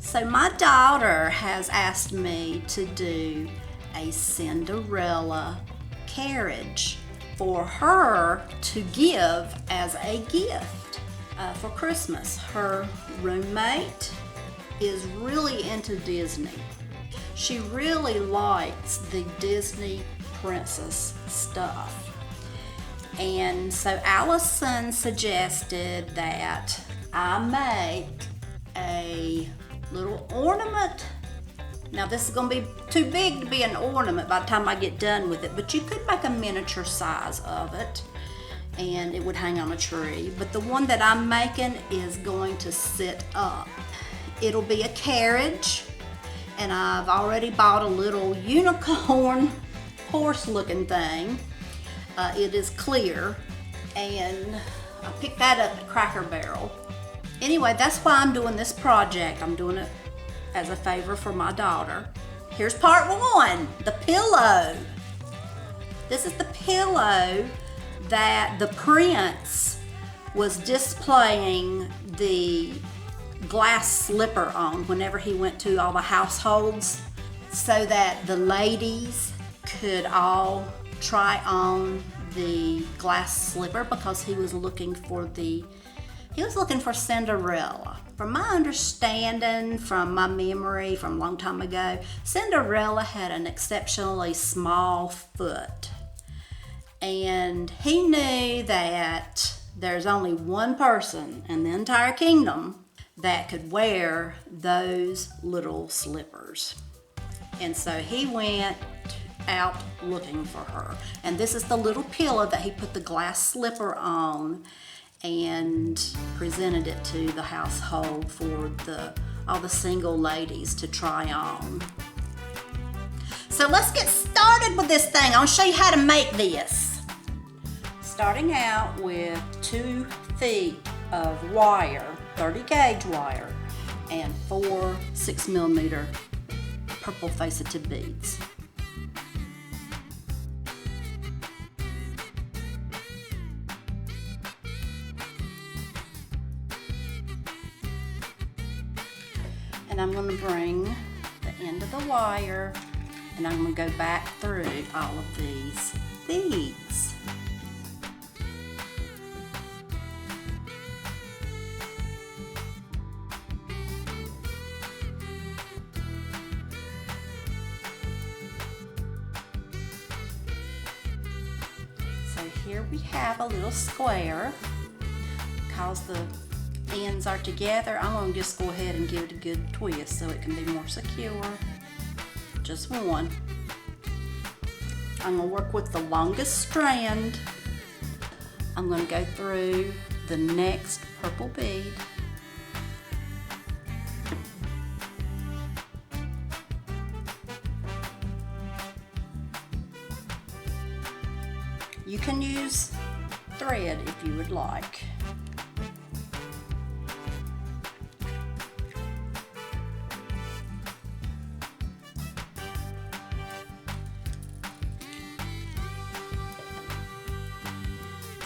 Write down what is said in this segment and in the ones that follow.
So my daughter has asked me to do a Cinderella carriage for her to give as a gift for Christmas. Her roommate is really into Disney. She really likes the Disney princess stuff. And so Allison suggested that I make a little ornament. Now this is going to be too big to be an ornament by the time I get done with it, but you could make a miniature size of it and it would hang on a tree. But the one that I'm making is going to sit up. It'll be a carriage, and I've already bought a little unicorn horse looking thing. It is clear, and I picked that up at Cracker Barrel. Anyway, that's why I'm doing this project. I'm doing it as a favor for my daughter. Here's part one, the pillow. This is the pillow that the prince was displaying the glass slipper on whenever he went to all the households, so that the ladies could all try on the glass slipper, because he was looking for Cinderella. From my understanding, from my memory from a long time ago, Cinderella had an exceptionally small foot. And he knew that there's only one person in the entire kingdom that could wear those little slippers. And so he went out looking for her. And this is the little pillow that he put the glass slipper on and presented it to the household for all the single ladies to try on. So let's get started with this thing. I'll show you how to make this. Starting out with 2 feet of wire, 30 gauge wire, and 4 6mm purple faceted beads. And I'm going to bring the end of the wire and I'm going to go back through all of these beads. So here we have a little square. Because the ends are together, I'm going to just go ahead and give it a good twist so it can be more secure. Just one. I'm going to work with the longest strand. I'm going to go through the next purple bead. You can use thread if you would like.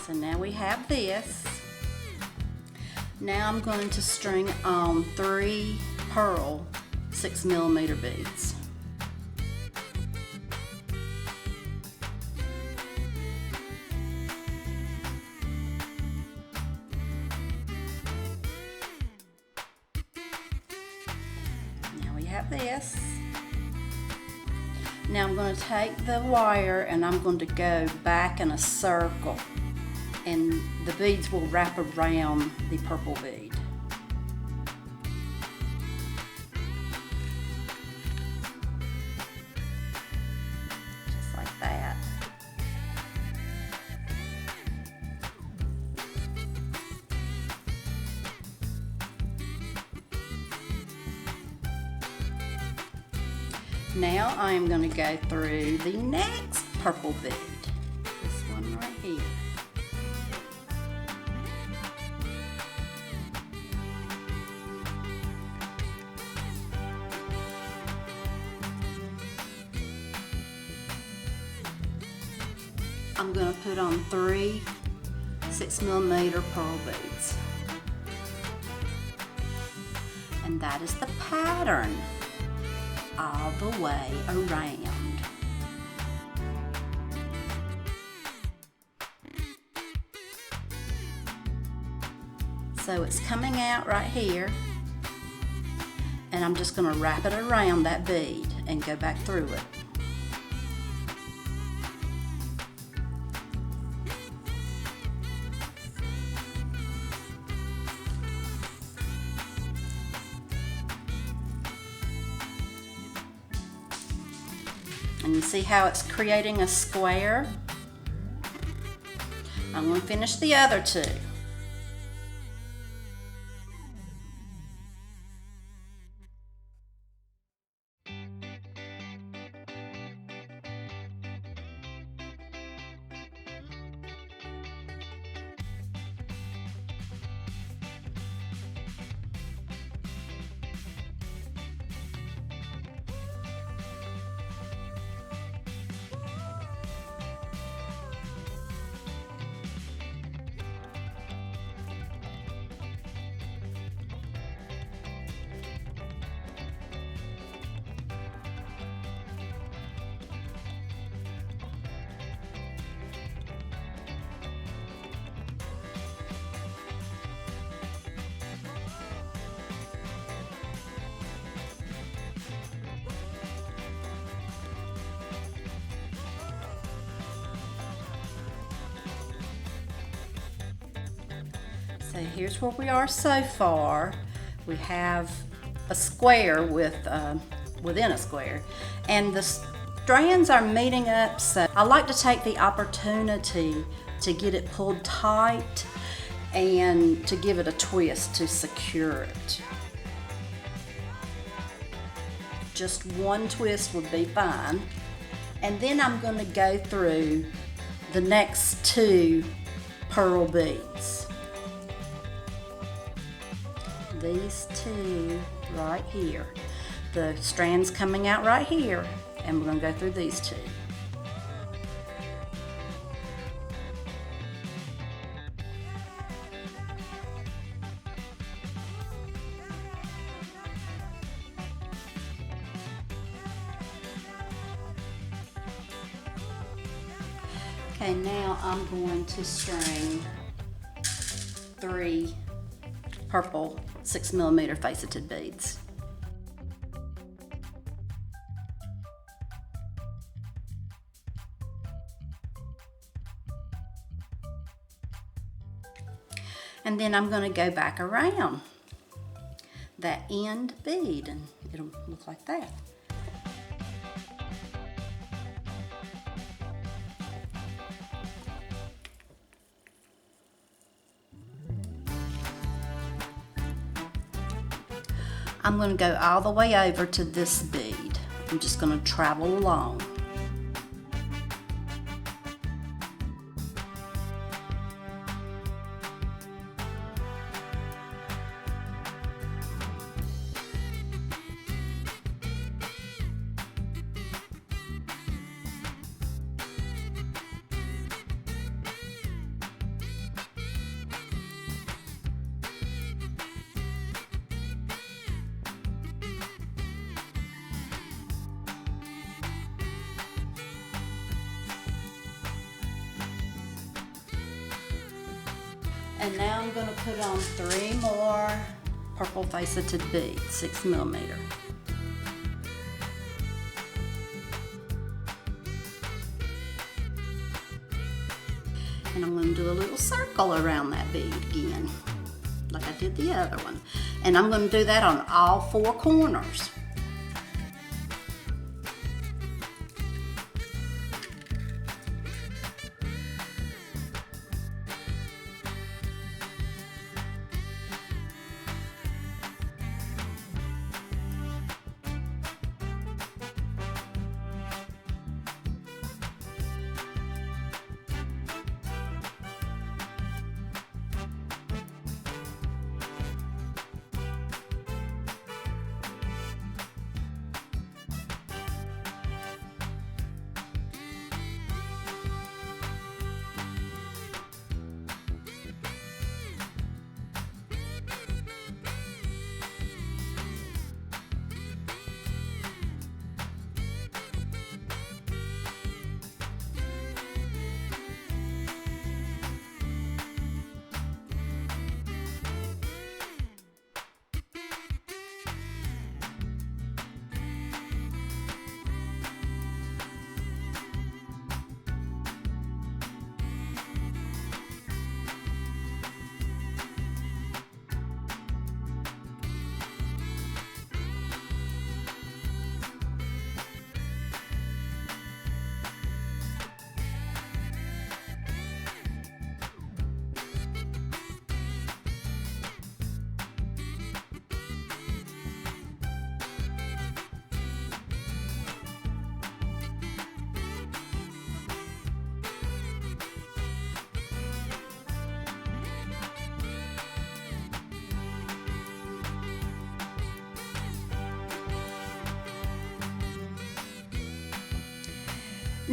So now we have this. Now I'm going to string on 3 pearl 6mm beads. Now we have this. Now I'm going to take the wire and I'm going to go back in a circle, and the beads will wrap around the purple bead. Just like that. Now I am going to go through the next purple bead. This one right here. I'm going to put on 3 6mm pearl beads. And that is the pattern all the way around. So it's coming out right here, and I'm just going to wrap it around that bead and go back through it. And you see how it's creating a square? I'm going to finish the other two. So here's where we are so far. We have a square with within a square, and the strands are meeting up. So I like to take the opportunity to get it pulled tight and to give it a twist to secure it. Just one twist would be fine. And then I'm going to go through the next two pearl beads. These two right here. The strands coming out right here, and we're going to go through these two. Okay, now I'm going to string 3 purple 6mm faceted beads. And then I'm going to go back around that end bead, and it'll look like that. I'm going to go all the way over to this bead. I'm just going to travel along. And now I'm going to put on 3 more purple faceted beads, 6mm. And I'm going to do a little circle around that bead again, like I did the other one. And I'm going to do that on all 4 corners.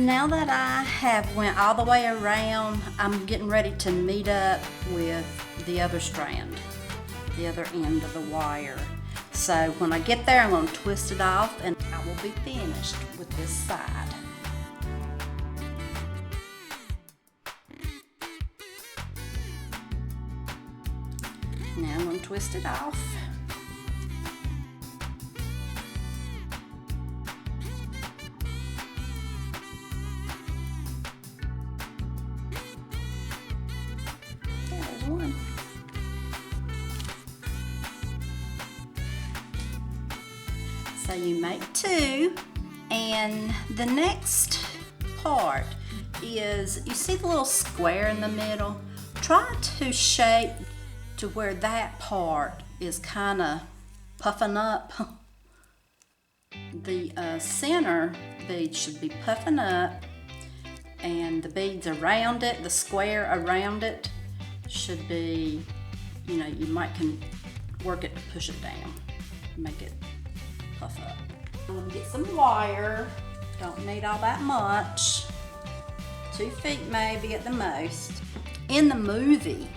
Now that I have went all the way around, I'm getting ready to meet up with the other strand, the other end of the wire. So when I get there, I'm going to twist it off and I will be finished with this side. Now I'm going to twist it off. There's one. So you make two, and the next part is, you see the little square in the middle? Try to shape to where that part is kind of puffing up. The center bead should be puffing up, and the beads around it, the square around it, should be, you know, you might can work it to push it down, make it puff up. I'm gonna get some wire, don't need all that much, 2 feet maybe at the most. In the movie,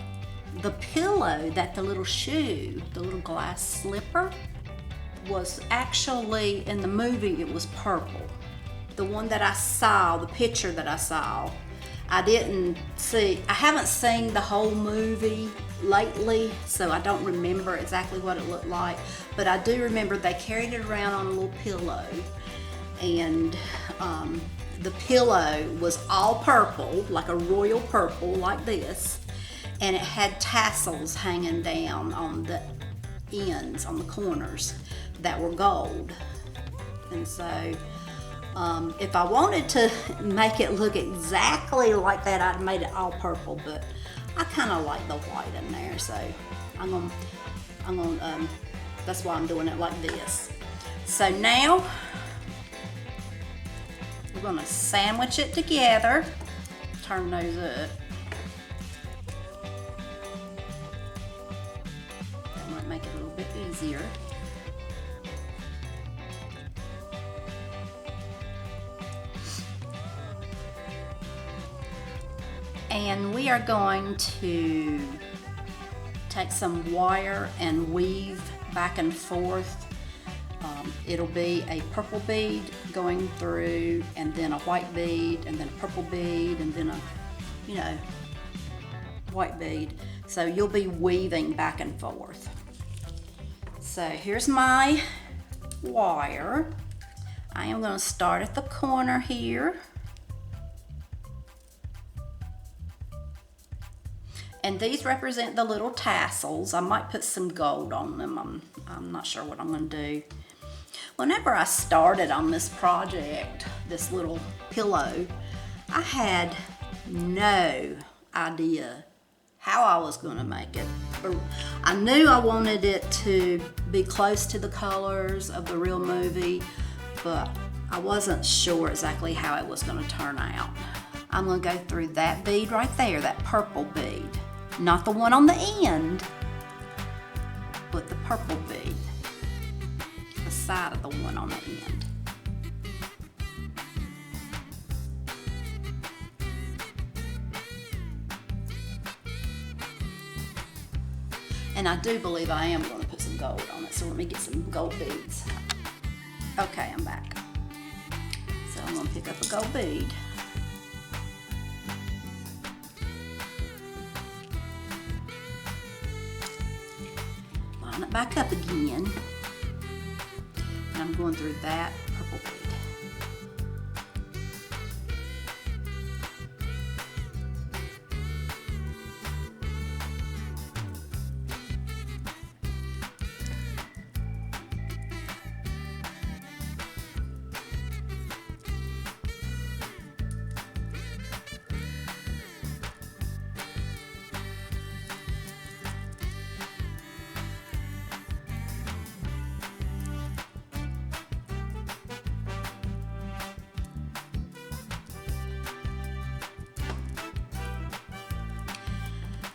the pillow that the little shoe, the little glass slipper, was actually, in the movie it was purple. The one that I saw, the picture that I saw, I haven't seen the whole movie lately, so I don't remember exactly what it looked like, but I do remember they carried it around on a little pillow, and the pillow was all purple, like a royal purple like this, and it had tassels hanging down on the ends, on the corners, that were gold. And so if I wanted to make it look exactly like that, I'd made it all purple, but I kind of like the white in there, so I'm gonna that's why I'm doing it like this. So now we're gonna sandwich it together, turn those up. That might make it a little bit easier. And we are going to take some wire and weave back and forth. It'll be a purple bead going through, and then a white bead, and then a purple bead, and then a, you know, white bead. So you'll be weaving back and forth. So here's my wire. I am going to start at the corner here. And these represent the little tassels. I might put some gold on them. I'm not sure what I'm gonna do. Whenever I started on this project, this little pillow, I had no idea how I was gonna make it. I knew I wanted it to be close to the colors of the real movie, but I wasn't sure exactly how it was gonna turn out. I'm gonna go through that bead right there, that purple bead. Not the one on the end, but the purple bead, the side of the one on the end. And I do believe I am going to put some gold on it, so let me get some gold beads. Okay, I'm back. So I'm going to pick up a gold bead. Line it back up again. And I'm going through that purple bead.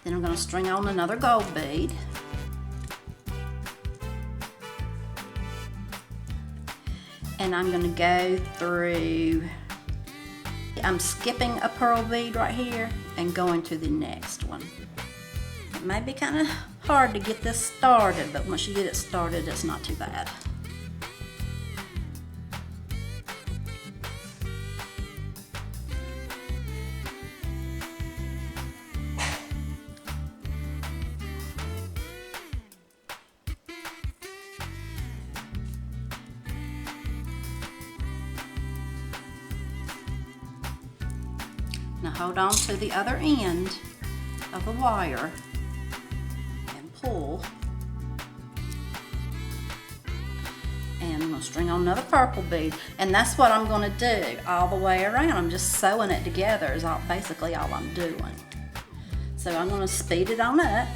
Then I'm going to string on another gold bead. And I'm going to go through I'm skipping a pearl bead right here and going to the next one. It may be kind of hard to get this started, but once you get it started, it's not too bad. Now hold on to the other end of the wire and pull. And I'm going to string on another purple bead. And that's what I'm going to do all the way around. I'm just sewing it together is basically all I'm doing. So I'm going to speed it on up.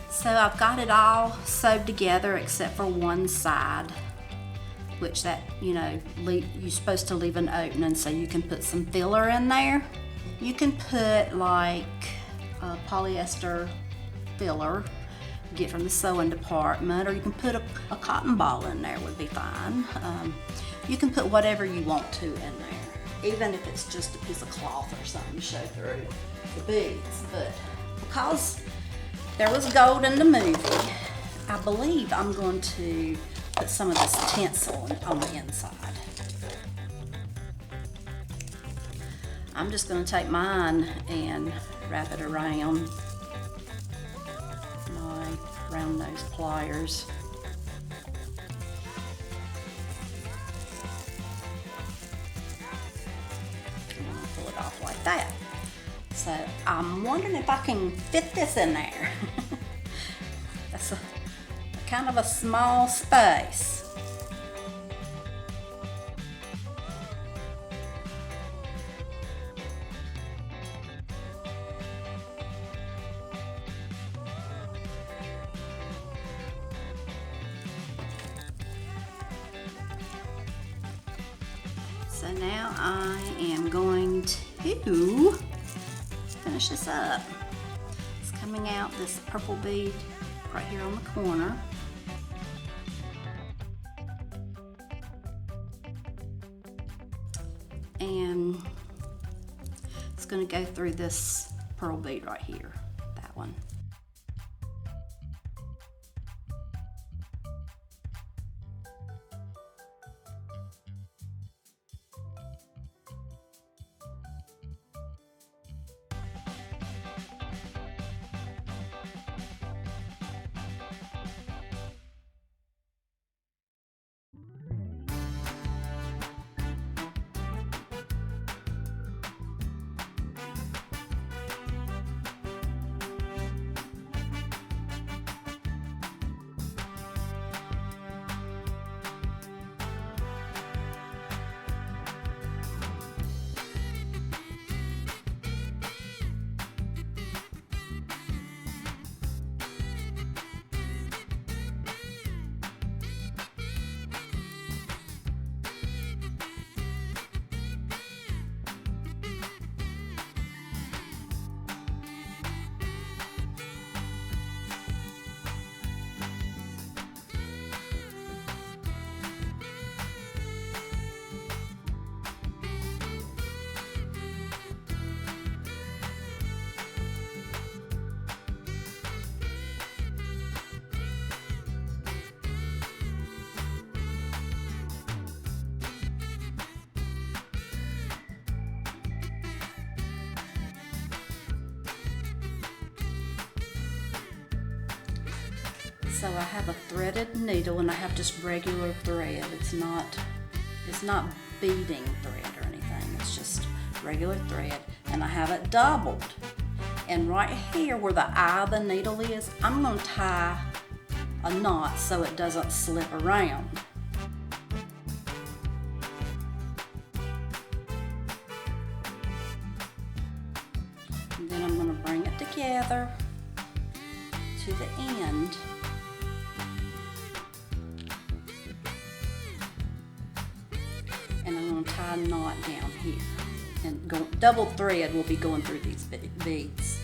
So I've got it all sewed together except for one side, which that, you're supposed to leave an opening so you can put some filler in there. You can put like a polyester filler you get from the sewing department, or you can put a cotton ball in there would be fine. You can put whatever you want to in there, even if it's just a piece of cloth or something to show through the beads. But because there was gold in the movie, I believe I'm going to put some of this tinsel on the inside. I'm just going to take mine and wrap it around my round nose pliers. I'm going to pull it off like that. So I'm wondering if I can fit this in there. That's a kind of a small space. So now I am going to finish this up. It's coming out this purple bead right here on the corner. And it's going to go through this pearl bead right here, that one. So I have a threaded needle and I have just regular thread. It's not beading thread or anything. It's just regular thread, and I have it doubled. And right here where the eye of the needle is, I'm going to tie a knot so it doesn't slip around. And then I'm going to bring it together to the end. And I'm going to tie a knot down here. And double thread will be going through these beads.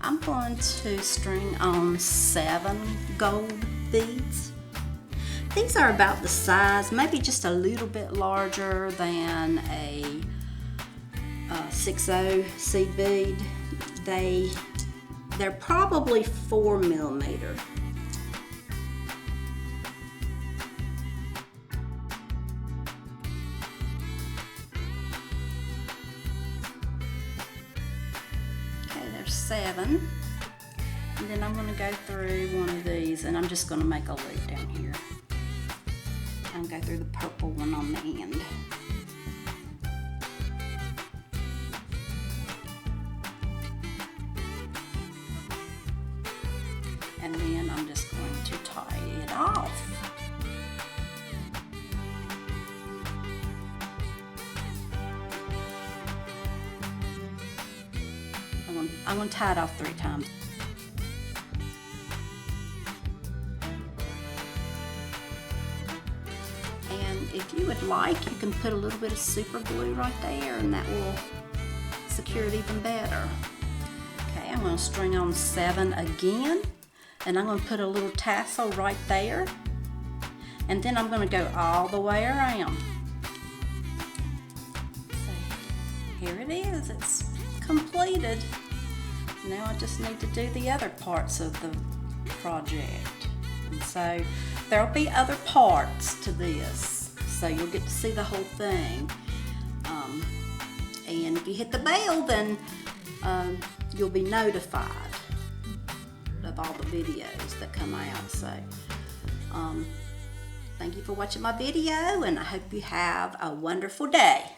I'm going to string on 7 gold beads. These are about the size, maybe just a little bit larger than a 6/0 seed bead. They're probably 4 millimeter. Okay, there's 7. And then I'm going to go through one of these, and I'm just going to make a loop down here. And go through the purple one on the end. And then I'm just going to tie it off. I'm going to tie it off 3 times. And if you would like, you can put a little bit of super glue right there, and that will secure it even better. Okay, I'm going to string on 7 again. And I'm going to put a little tassel right there, and then I'm going to go all the way around. So here it is, it's completed. Now I just need to do the other parts of the project. And so there'll be other parts to this, so you'll get to see the whole thing. And if you hit the bell, then you'll be notified of all the videos that come out. So thank you for watching my video, and I hope you have a wonderful day.